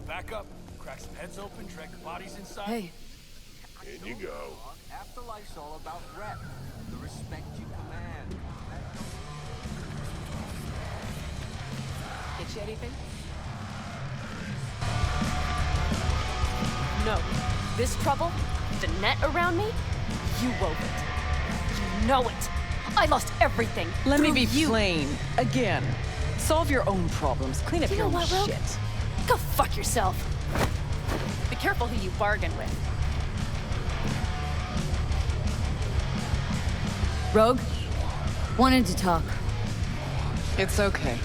Back up, crack some heads open, drag the bodies inside. Hey. In you go. Afterlife's all about rep. The respect you command. Get you anything? No. This trouble, the net around me, you wove it. You know it. I lost everything. Let me through be you. plain. Again. Solve your own problems. Clean up Do you your know own what, Rogue? shit. Go fuck yourself. Be careful who you bargain with. Rogue? Wanted to talk. It's okay.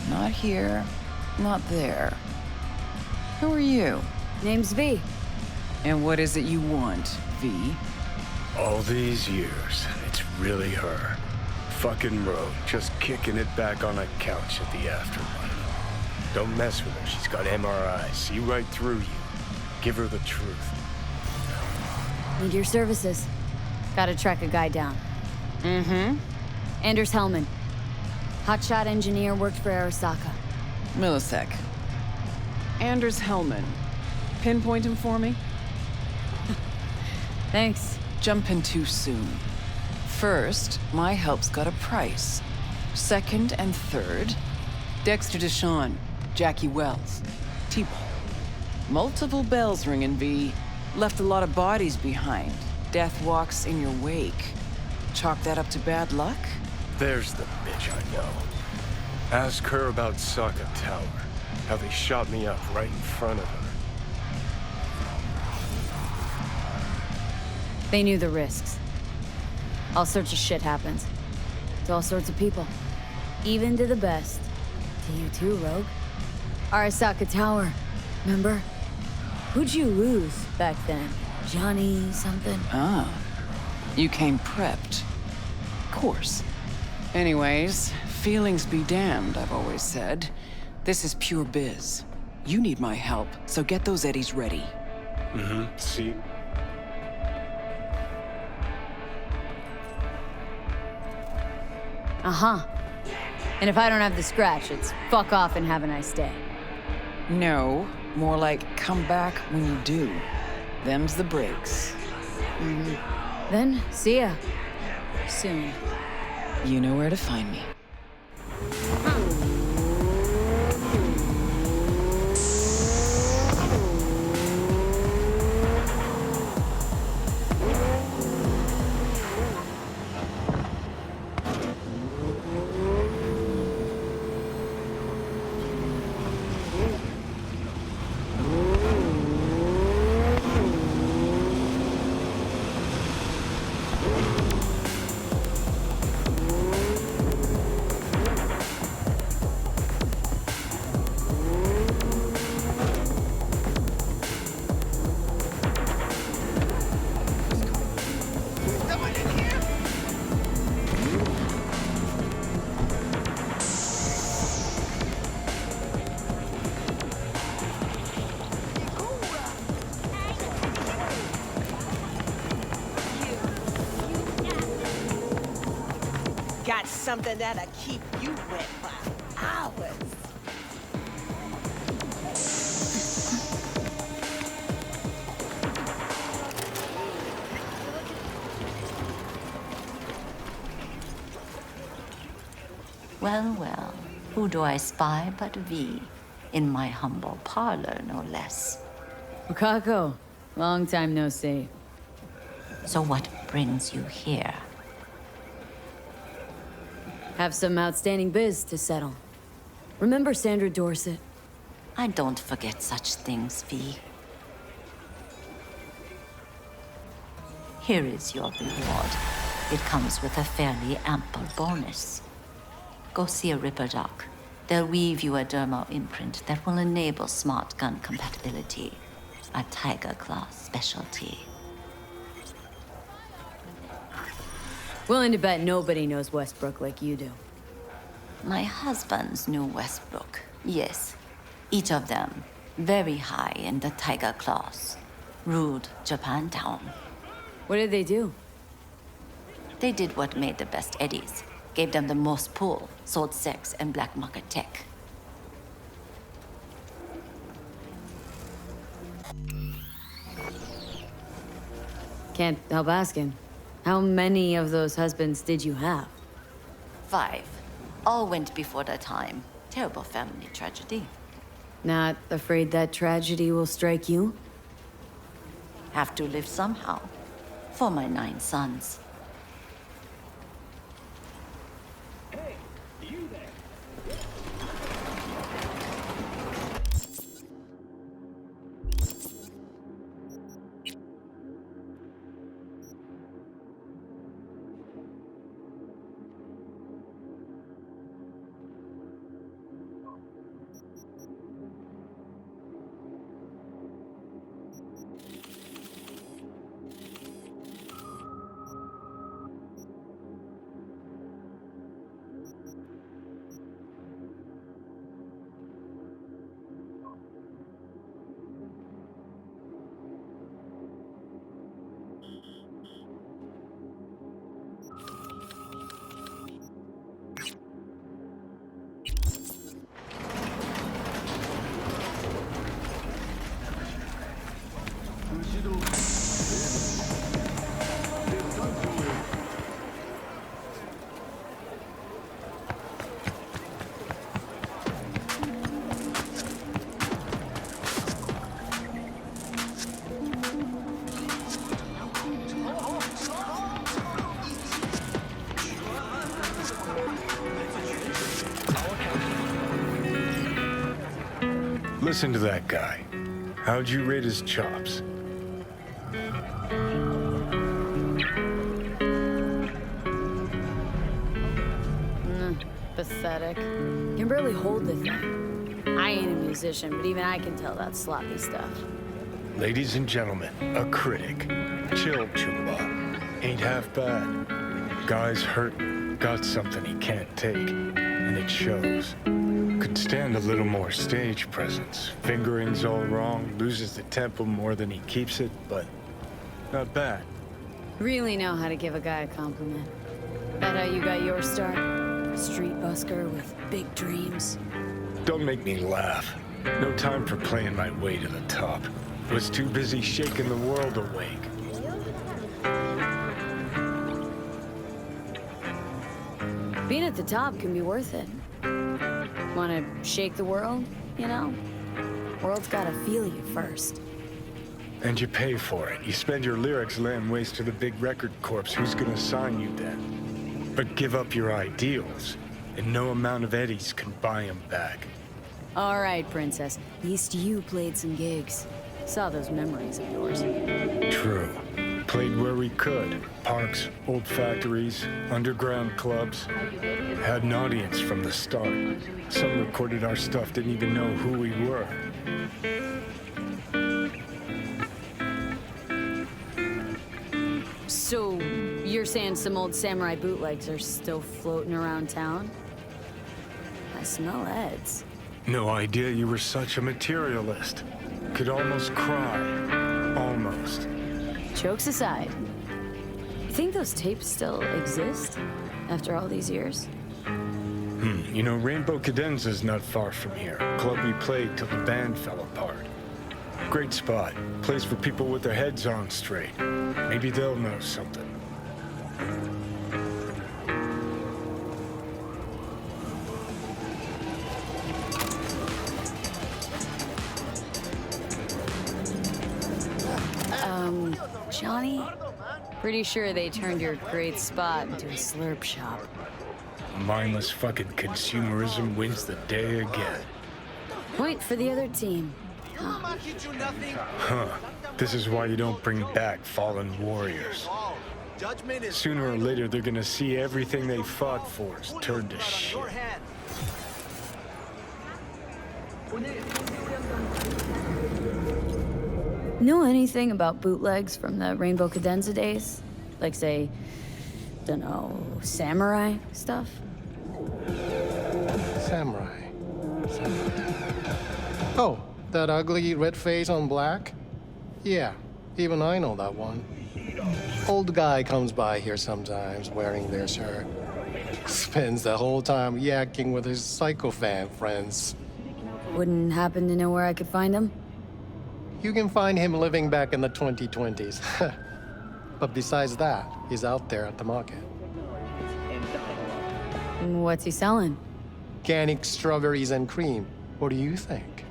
Not here, not there. Who are you? Name's V. And what is it you want, V? All these years, it's really her. Fucking Rogue, just kicking it back on a couch at the Afterlife. Don't mess with her, she's got MRI, see right through you. Give her the truth. Need your services. Gotta track a guy down. Mm-hmm. Anders Hellman. Hotshot engineer, worked for Arasaka. Millisec. Anders Hellman. Pinpoint him for me? Thanks. Jumping too soon. First, my help's got a price. Second and third, Dexter Deshawn, Jackie Wells, T-Ball. Multiple bells ringing, V. Left a lot of bodies behind. Death walks in your wake. Chalk that up to bad luck? There's the bitch I know. Ask her about Saka Tower. How they shot me up right in front of her. They knew the risks. All sorts of shit happens. To all sorts of people. Even to the best. To you too, Rogue. Arasaka Tower. Remember? Who'd you lose back then? Johnny something? Ah. You came prepped. Course. Anyways, feelings be damned, I've always said. This is pure biz. You need my help, so get those eddies ready. Mm-hmm. See? Uh-huh. And if I don't have the scratch, it's fuck off and have a nice day. No, more like come back when you do. Them's the breaks. Then, see ya. Soon. You know where to find me. Got something that'll keep you wet for hours. Well, well, who do I spy but V? In my humble parlor, no less. Wakako. Long time no see. So what brings you here? Have some outstanding biz to settle. Remember Sandra Dorset? I don't forget such things, V. Here is your reward. It comes with a fairly ample bonus. Go see a Ripper doc. They'll weave you a dermal imprint that will enable smart gun compatibility. A Tiger Claw specialty. Willing to bet nobody knows Westbrook like you do. My husbands knew Westbrook, yes. Each of them very high in the Tiger Claws. Ruled Japantown. What did they do? They did what made the best eddies. Gave them the most pull, sold sex and black market tech. Can't help asking. How many of those husbands did you have? 5. All went before their time. Terrible family tragedy. Not afraid that tragedy will strike you? Have to live somehow. For my 9 sons. Listen to that guy. How'd you rate his chops? Pathetic. Can barely hold the thing. I ain't a musician, but even I can tell that's sloppy stuff. Ladies and gentlemen, a critic. Chill, Chumba. Ain't half bad. Guy's hurt, got something he can't take, and it shows. Could stand a little more stage presence. Fingering's all wrong, loses the tempo more than he keeps it, but not bad. Really know how to give a guy a compliment. That how you got your start? A street busker with big dreams. Don't make me laugh. No time for playing my way to the top. Was too busy shaking the world awake. Being at the top can be worth it. Wanna shake the world, you know? World's gotta feel you first. And you pay for it. You spend your lyrics laying waste to the big record corps. Who's gonna sign you then? But give up your ideals, and no amount of eddies can buy them back. All right, princess. At least you played some gigs. Saw those memories of yours. True. Played where we could. Parks, old factories, underground clubs. Had an audience from the start. Some recorded our stuff, didn't even know who we were. So, you're saying some old samurai bootlegs are still floating around town? I smell heads. No idea you were such a materialist. Could almost cry. Almost. Jokes aside, you think those tapes still exist after all these years? You know, Rainbow Cadenza's not far from here. Club we played till the band fell apart. Great spot. Place for people with their heads on straight. Maybe they'll know something. Johnny? Pretty sure they turned your great spot into a slurp shop. Mindless fucking consumerism wins the day again. Point for the other team. Huh. This is why you don't bring back fallen warriors. Sooner or later, they're gonna see everything they fought for is turned to shit. Know anything about bootlegs from the Rainbow Cadenza days? Like, say, dunno, samurai stuff? Samurai. Oh, that ugly red face on black? Yeah, even I know that one. Old guy comes by here sometimes wearing their shirt. Spends the whole time yakking with his psychofan friends. Wouldn't happen to know where I could find him? You can find him living back in the 2020s. But besides that, he's out there at the market. What's he selling? Organic strawberries and cream. What do you think?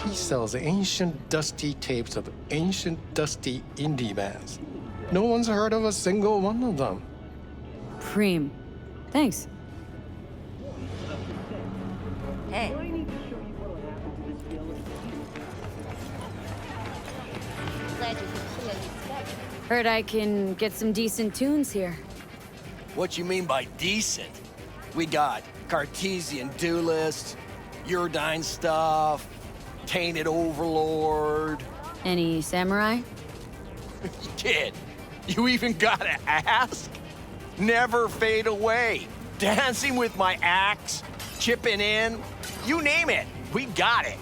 He sells ancient, dusty tapes of ancient, dusty indie bands. No one's heard of a single one of them. Cream. Thanks. Hey, Heard I can get some decent tunes here. What you mean by decent? We got Cartesian Duelist, Uridine stuff, Tainted Overlord. Any samurai? Kid, you even gotta ask? Never fade away. Dancing with my axe, chipping in, you name it, we got it.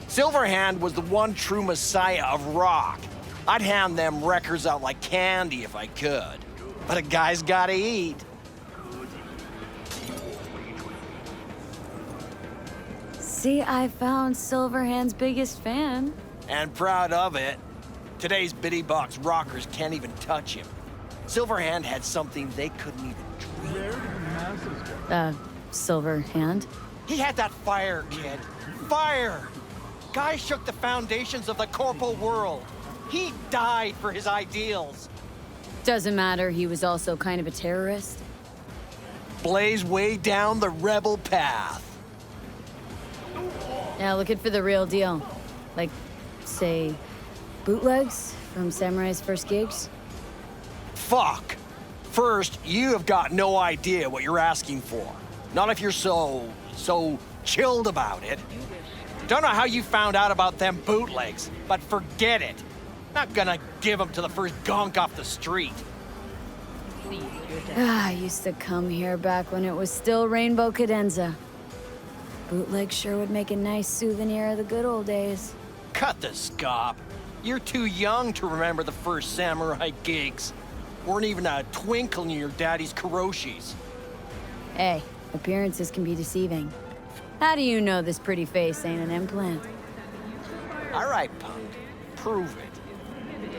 Silverhand was the one true messiah of rock. I'd hand them records out like candy if I could. But a guy's gotta eat. See, I found Silverhand's biggest fan. And proud of it. Today's bitty box rockers can't even touch him. Silverhand had something they couldn't even dream. Silverhand? He had that fire, kid. Fire! Guy shook the foundations of the corporal world. He died for his ideals. Doesn't matter, he was also kind of a terrorist. Blazed way down the rebel path. Yeah, looking for the real deal. Like, say, bootlegs from Samurai's first gigs? Fuck. First, you have got no idea what you're asking for. Not if you're so chilled about it. Don't know how you found out about them bootlegs, but forget it. Not gonna give them to the first gonk off the street. I used to come here back when it was still Rainbow Cadenza. Bootleg sure would make a nice souvenir of the good old days. Cut the scop. You're too young to remember the first samurai gigs. Weren't even a twinkle in your daddy's karoshis. Hey, appearances can be deceiving. How do you know this pretty face ain't an implant? All right, punk. Prove it.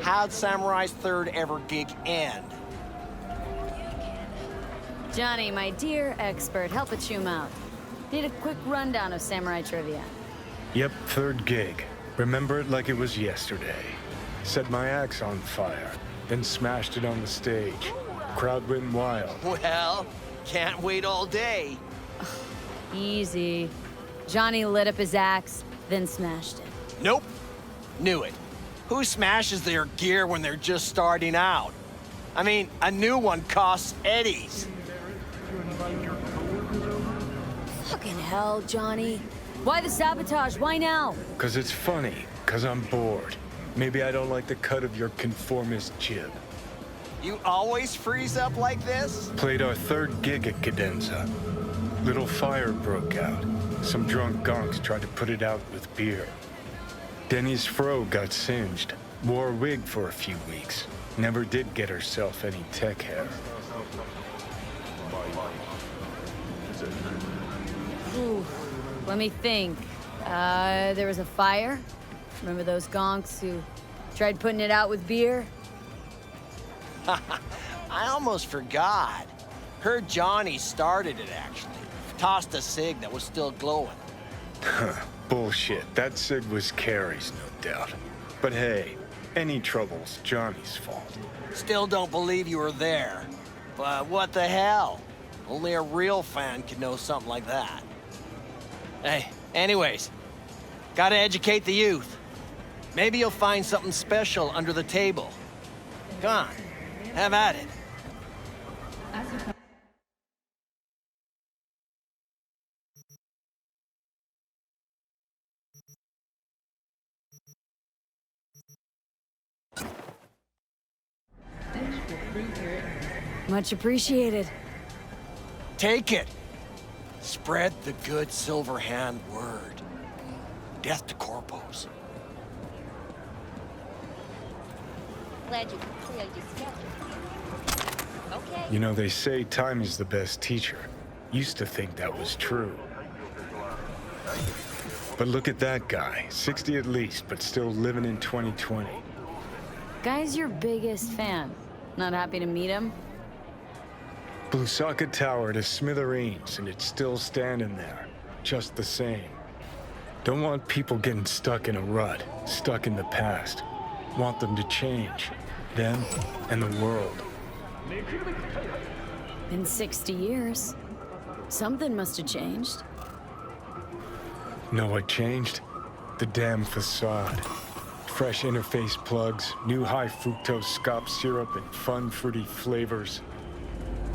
How'd Samurai's third ever gig end? Johnny, my dear expert, help a chum out. Need a quick rundown of samurai trivia. Yep, third gig. Remember it like it was yesterday. Set my axe on fire, then smashed it on the stage. Crowd went wild. Well, can't wait all day. Easy. Johnny lit up his axe, then smashed it. Nope. Knew it. Who smashes their gear when they're just starting out? I mean, a new one costs eddies. Fucking hell, Johnny. Why the sabotage? Why now? 'Cause it's funny, 'cause I'm bored. Maybe I don't like the cut of your conformist jib. You always freeze up like this? Played our third gig at Cadenza. Little fire broke out. Some drunk gonks tried to put it out with beer. Denny's fro got singed. Wore a wig for a few weeks. Never did get herself any tech hair. Ooh, let me think. There was a fire. Remember those gonks who tried putting it out with beer? I almost forgot. Heard Johnny started it, actually. Tossed a cig that was still glowing. Bullshit. That cig was Carrie's, no doubt. But hey, any trouble's Johnny's fault. Still don't believe you were there. But what the hell? Only a real fan could know something like that. Hey, anyways, gotta educate the youth. Maybe you'll find something special under the table. Come on, have at it. Much appreciated. Take it. Spread the good Silverhand word. Death to corpos. Glad you cleared your schedule. Okay. You know, they say time is the best teacher. Used to think that was true. But look at that guy, 60 at least, but still living in 2020. Guy's your biggest fan. Not happy to meet him? Blew Socket Tower to smithereens, and it's still standing there, just the same. Don't want people getting stuck in a rut, stuck in the past. Want them to change, them and the world. Been 60 years. Something must have changed. Know what changed? The damn facade. Fresh interface plugs, new high fructose scop syrup, and fun fruity flavors.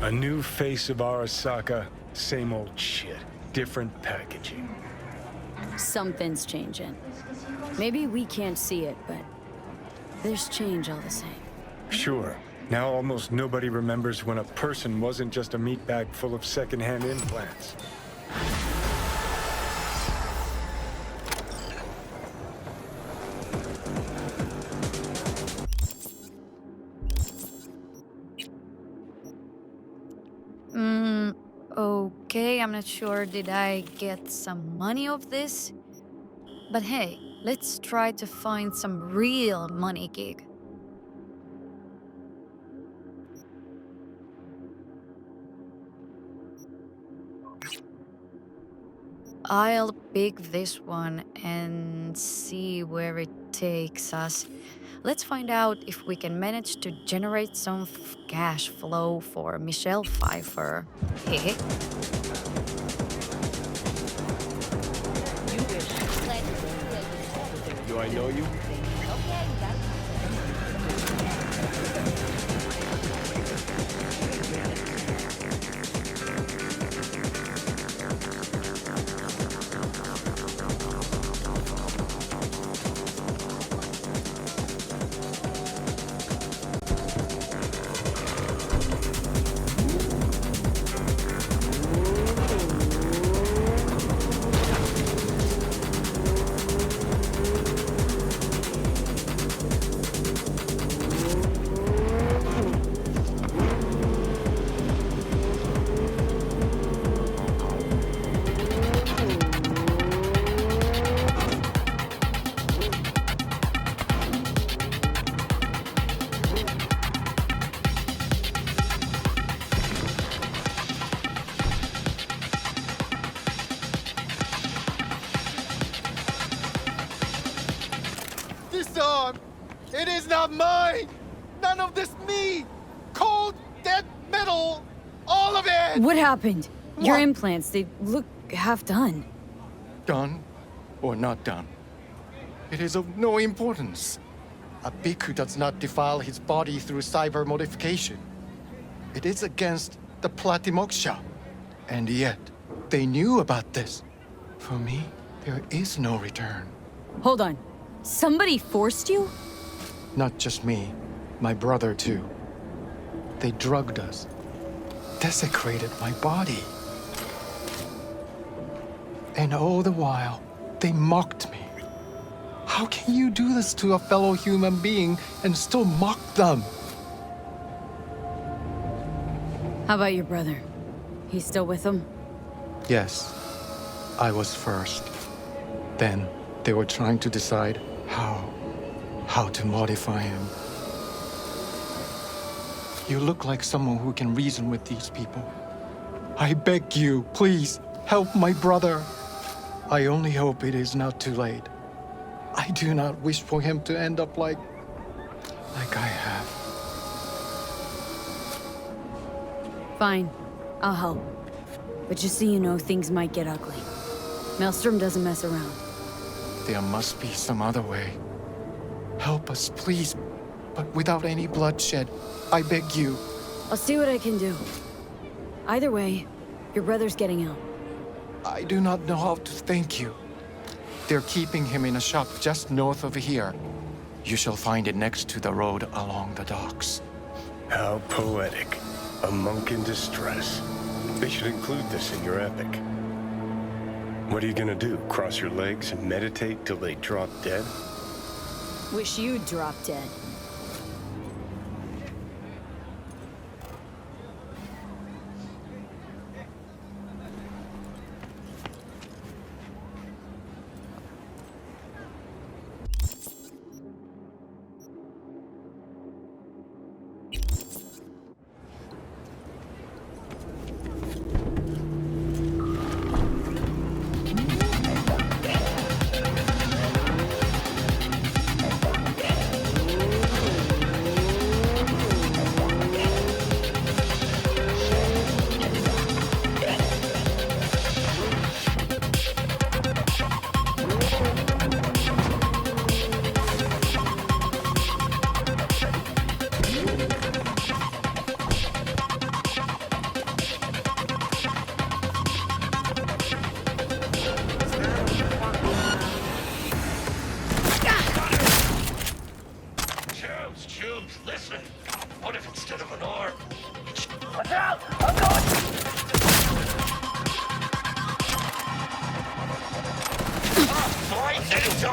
A new face of Arasaka, same old shit, different packaging. Something's changing. Maybe we can't see it, but there's change all the same. Sure, now almost nobody remembers when a person wasn't just a meat bag full of secondhand implants. Okay, I'm not sure did I get some money off this? But hey, let's try to find some real money gig. I'll pick this one and see where it takes us. Let's find out if we can manage to generate some cash flow for Michelle Pfeiffer. Hehe. Do I know you? It is not mine! None of this me! Cold, dead metal! All of it! What happened? Your What? implants, they look half done. Done or not done? It is of no importance. A bhikkhu does not defile his body through cyber modification. It is against the Platimoksha. And yet, they knew about this. For me, there is no return. Hold on. Somebody forced you? Not just me, my brother too. They drugged us, desecrated my body. And all the while, they mocked me. How can you do this to a fellow human being and still mock them? How about your brother? He's still with them? Yes, I was first. Then they were trying to decide how to modify him. You look like someone who can reason with these people. I beg you, please, help my brother. I only hope it is not too late. I do not wish for him to end up like I have. Fine. I'll help. But just so you know, things might get ugly. Maelstrom doesn't mess around. There must be some other way. Help us, please, but without any bloodshed. I beg you. I'll see what I can do. Either way, your brother's getting out. I do not know how to thank you. They're keeping him in a shop just north of here. You shall find it next to the road along the docks. How poetic. A monk in distress. They should include this in your epic. What are you gonna do? Cross your legs and meditate till they drop dead? Wish you'd drop dead.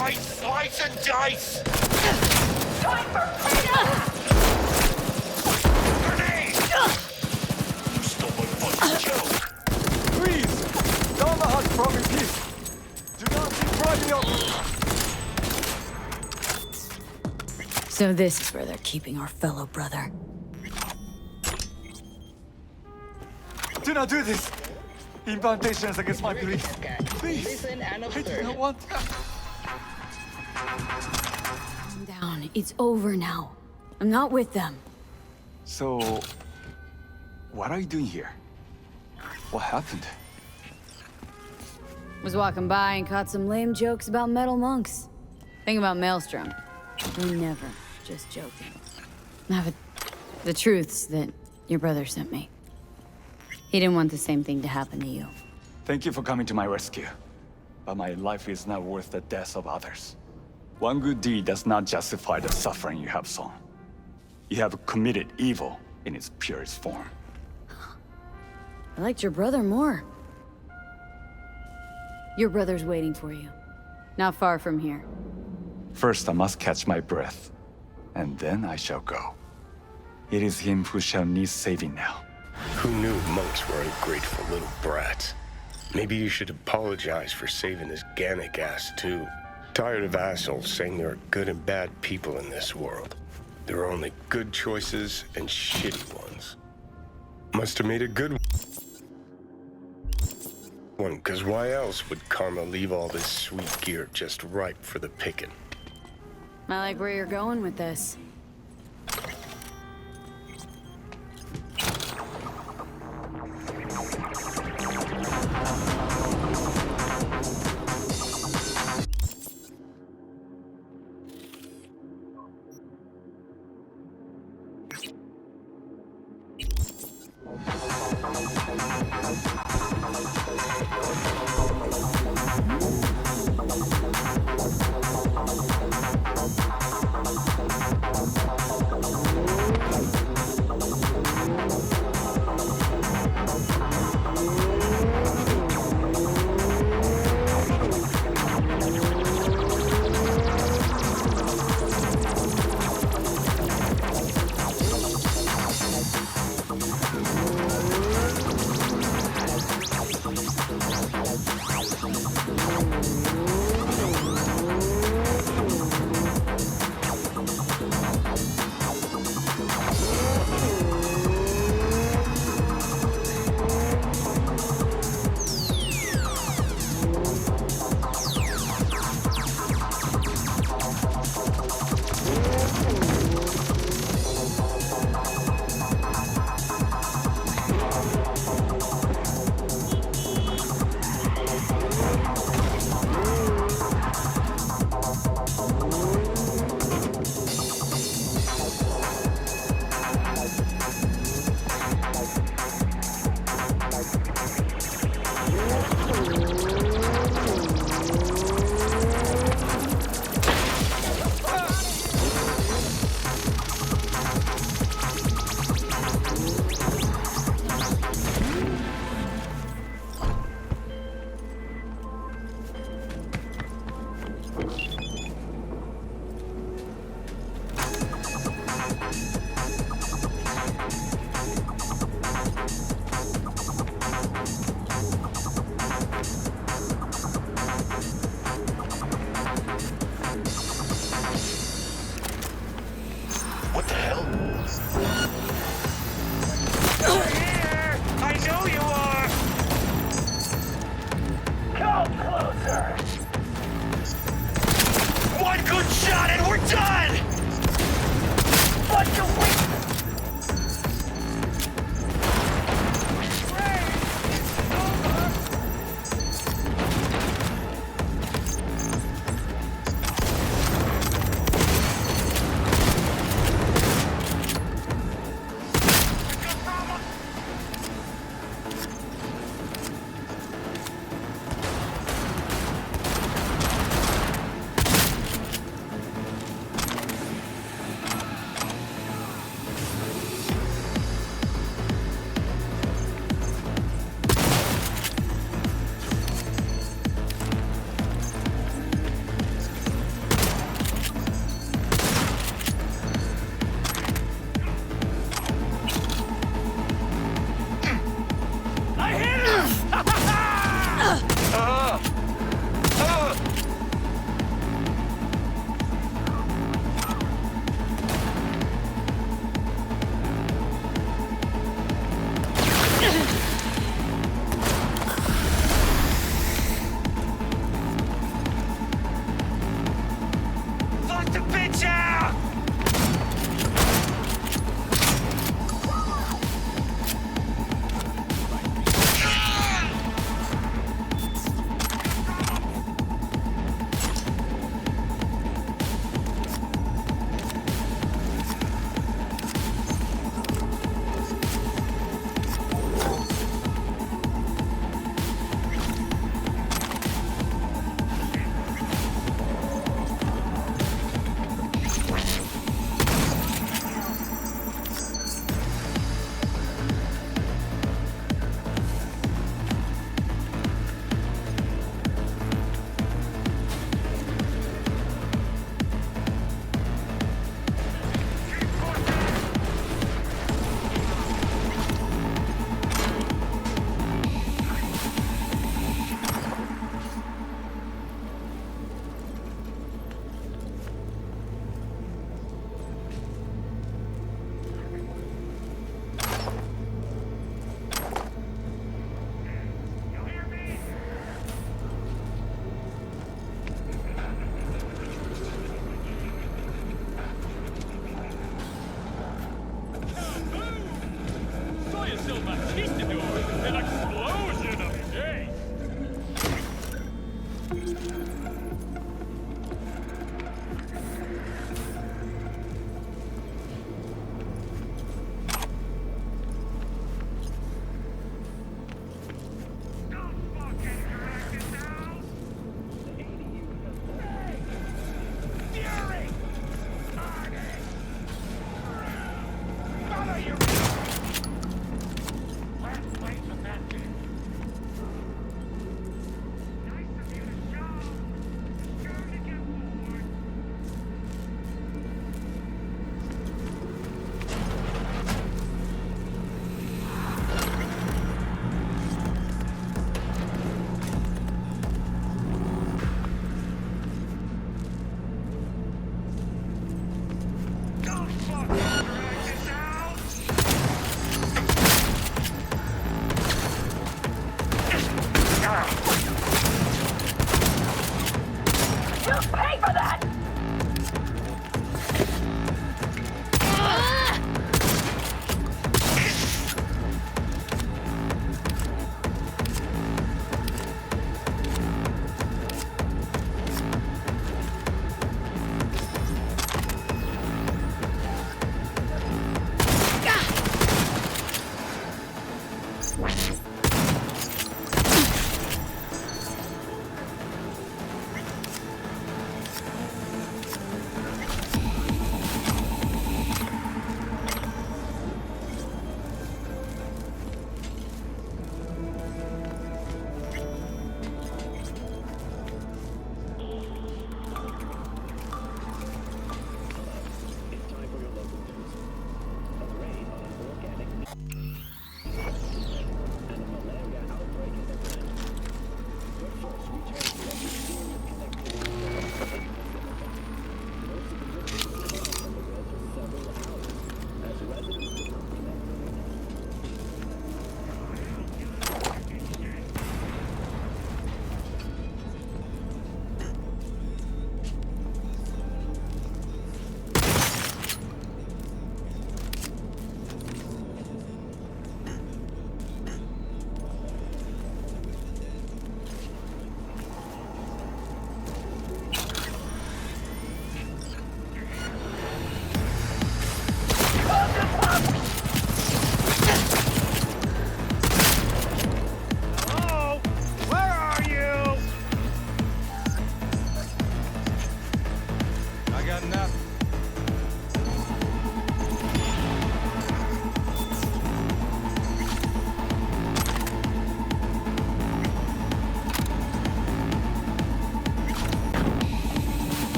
Nice slice and dice! Going for freedom! Grenade! You stole my fucking joke! Please! Down the hatch from me, please! Do not keep driving up! So this is where they're keeping our fellow brother. Do not do this! Incantations against my belief. Please! I do not want... Calm down. It's over now. I'm not with them. So... what are you doing here? What happened? Was walking by and caught some lame jokes about metal monks. Think about Maelstrom. We never. Just joking. The truth's that your brother sent me. He didn't want the same thing to happen to you. Thank you for coming to my rescue. But my life is not worth the deaths of others. One good deed does not justify the suffering you have sown. You have committed evil in its purest form. I liked your brother more. Your brother's waiting for you. Not far from here. First, I must catch my breath, and then I shall go. It is him who shall need saving now. Who knew monks were ungrateful little brats? Maybe you should apologize for saving his Gannic ass, too. Tired of assholes saying there are good and bad people in this world. There are only good choices and shitty ones. Must have made a good one, because why else would Karma leave all this sweet gear just ripe for the picking? I like where you're going with this.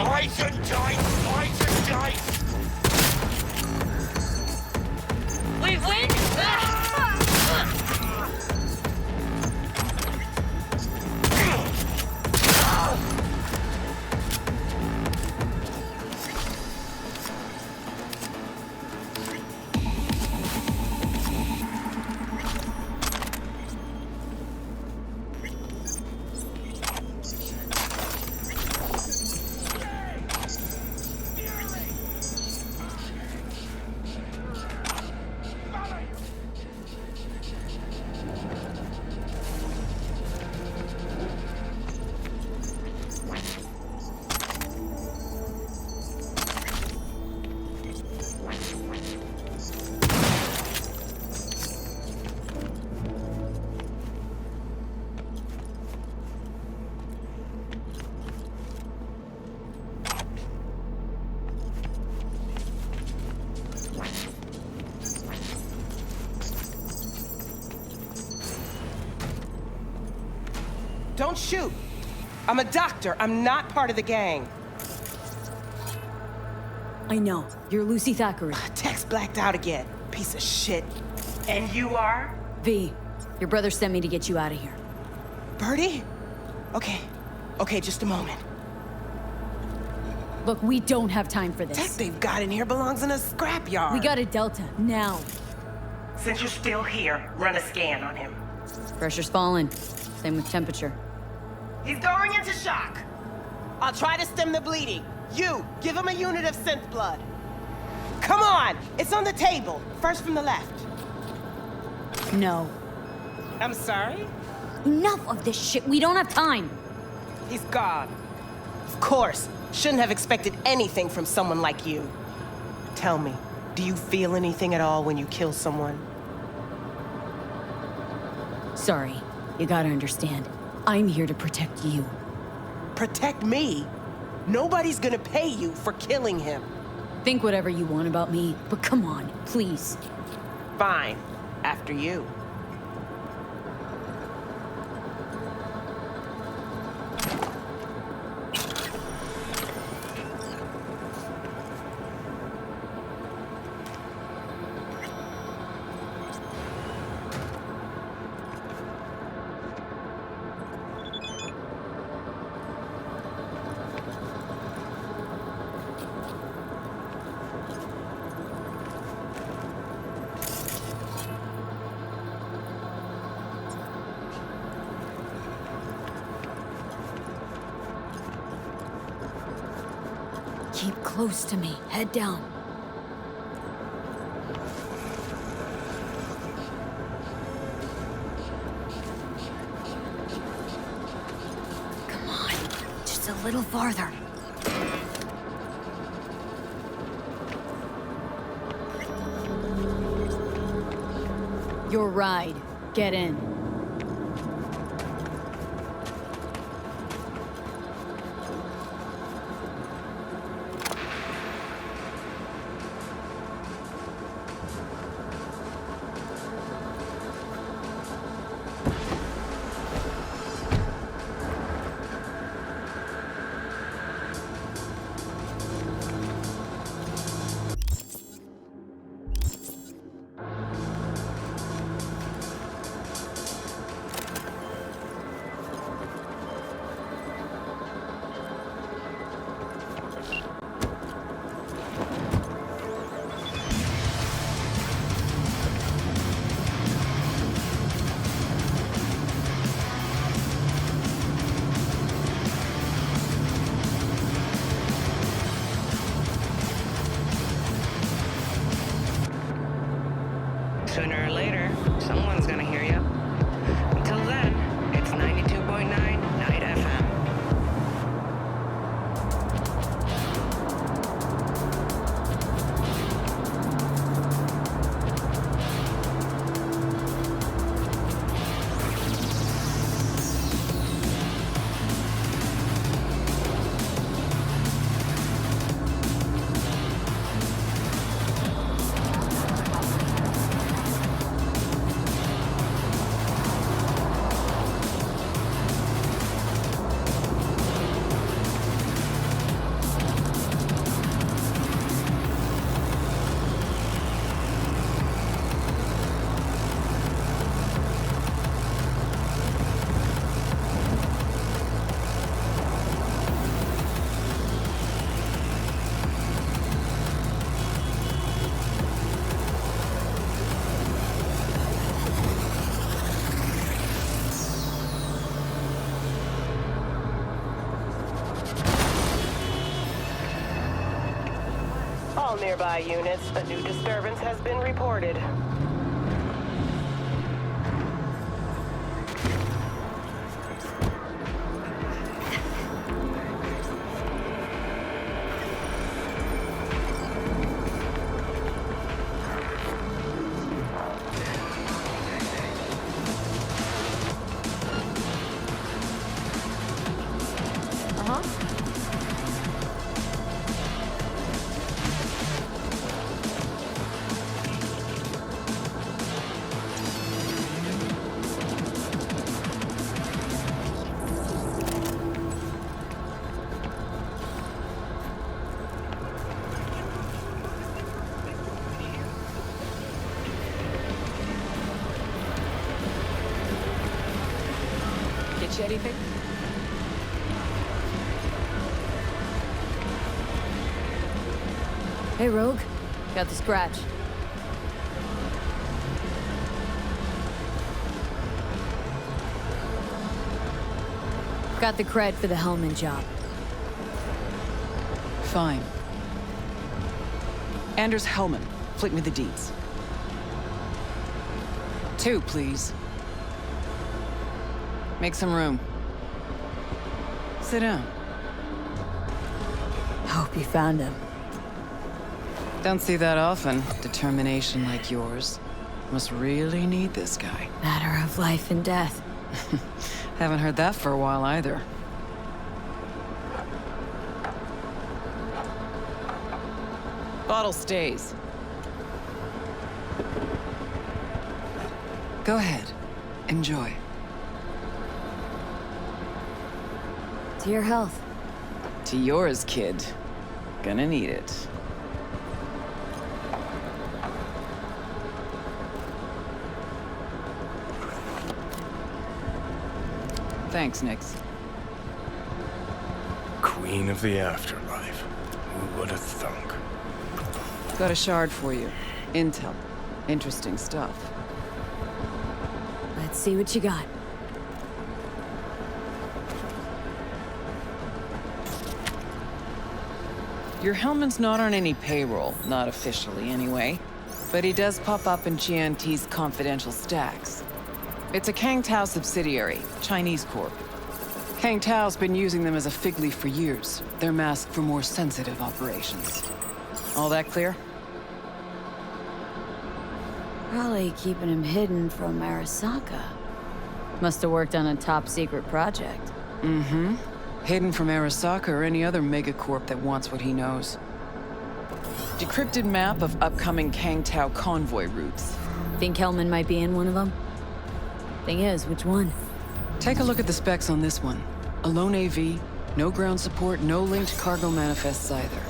Slice and dice! Slice and dice! We win! Don't shoot. I'm a doctor. I'm not part of the gang. I know. You're Lucy Thackery. Text blacked out again. Piece of shit. And you are? V, your brother sent me to get you out of here. Birdie? Okay. Okay, just a moment. Look, we don't have time for this. Tech they've got in here belongs in a scrapyard. We got a Delta, now. Since you're still here, run a scan on him. Pressure's falling. Same with temperature. He's going into shock. I'll try to stem the bleeding. You, give him a unit of synth blood. Come on! It's on the table. First from the left. No. I'm sorry? Enough of this shit. We don't have time. He's gone. Of course. Shouldn't have expected anything from someone like you. Tell me, do you feel anything at all when you kill someone? Sorry. You gotta understand. I'm here to protect you. Protect me? Nobody's gonna pay you for killing him. Think whatever you want about me, but come on, please. Fine. After you. Keep close to me. Head down. Come on. Just a little farther. Your ride. Get in. all nearby units. A new disturbance has been reported. Get you anything? Hey, Rogue. Got the scratch. Got the cred for the Hellman job. Fine. Anders Hellman. Flick me the deeds. 2, please. Make some room. Sit down. Hope you found him. Don't see that often. Determination like yours. Must really need this guy. Matter of life and death. Haven't heard that for a while either. Bottle stays. Go ahead. Enjoy. To your health. To yours, kid. Gonna need it. Thanks, Nix. Queen of the Afterlife. Who would have thunk? Got a shard for you. Intel. Interesting stuff. Let's see what you got. Your Hellman's not on any payroll, not officially anyway. But he does pop up in GNT's confidential stacks. It's a Kang Tao subsidiary, Chinese corp. Kang Tao's been using them as a fig leaf for years. They're masked for more sensitive operations. All that clear? Probably keeping him hidden from Arasaka. Must have worked on a top-secret project. Mm-hmm. Hidden from Arasaka or any other megacorp that wants what he knows. Decrypted map of upcoming Kang Tao convoy routes. Think Hellman might be in one of them? Thing is, which one? Take a look at the specs on this one. A lone AV, no ground support, no linked cargo manifests either.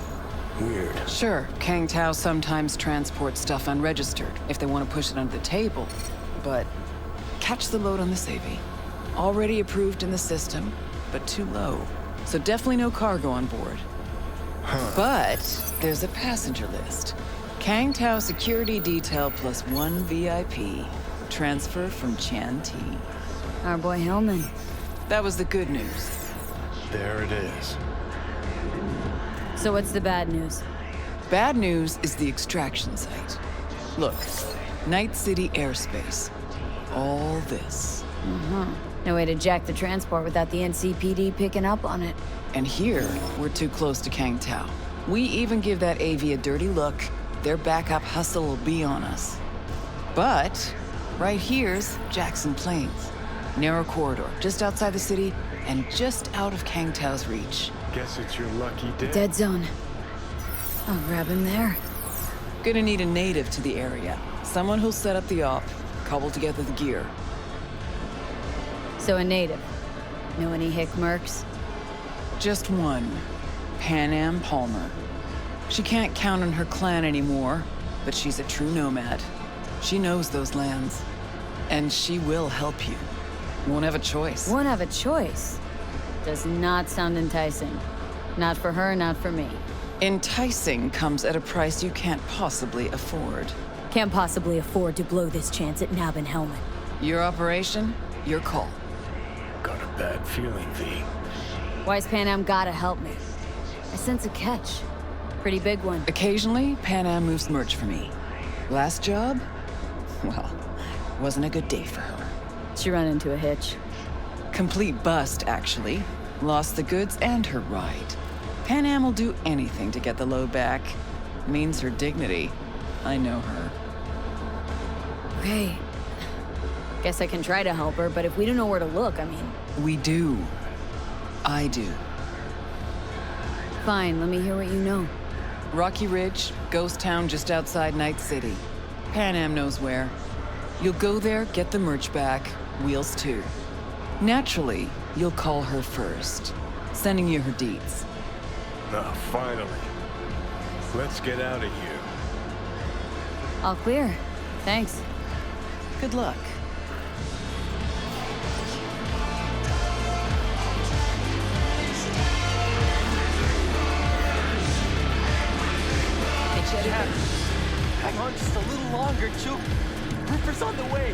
Weird. Sure, Kang Tao sometimes transports stuff unregistered if they want to push it under the table, but catch the load on this AV. Already approved in the system, but too low. So definitely no cargo on board. But there's a passenger list. Kang Tao security detail plus 1 VIP. Transfer from Chan T. Our boy Hellman. That was the good news. There it is. So what's the bad news? Bad news is the extraction site. Look, Night City airspace. All this. No way to jack the transport without the NCPD picking up on it. And here, we're too close to Kang Tao. We even give that AV a dirty look, their backup hustle will be on us. But right here's Jackson Plains. Narrow corridor, just outside the city, and just out of Kang Tao's reach. Guess it's your lucky day. Dead zone. I'll grab him there. Gonna need a native to the area. Someone who'll set up the op, cobble together the gear. So a native. Know any hick mercs? Just one. Panam Palmer. She can't count on her clan anymore, but she's a true nomad. She knows those lands. And she will help you. Won't have a choice. Won't have a choice. Does not sound enticing. Not for her, not for me. Enticing comes at a price you can't possibly afford. Can't possibly afford to blow this chance at nabbing Hellman. Your operation, your call. Got a bad feeling, V. Why's Panam gotta help me? I sense a catch. Pretty big one. Occasionally, Pan Am moves merch for me. Last job? Well, wasn't a good day for her. She ran into a hitch. Complete bust, actually. Lost the goods and her ride. Pan Am will do anything to get the load back. Means her dignity. I know her. Okay. Guess I can try to help her, but if we don't know where to look, I mean... We do. I do. Fine, let me hear what you know. Rocky Ridge, ghost town just outside Night City. Pan Am knows where. You'll go there, get the merch back, Wheels too. Naturally, you'll call her first. Sending you her deeds. Ah, finally. Let's get out of here. All clear. Thanks. Good luck. Hang on just a little longer, Choop. Ripper's on the way.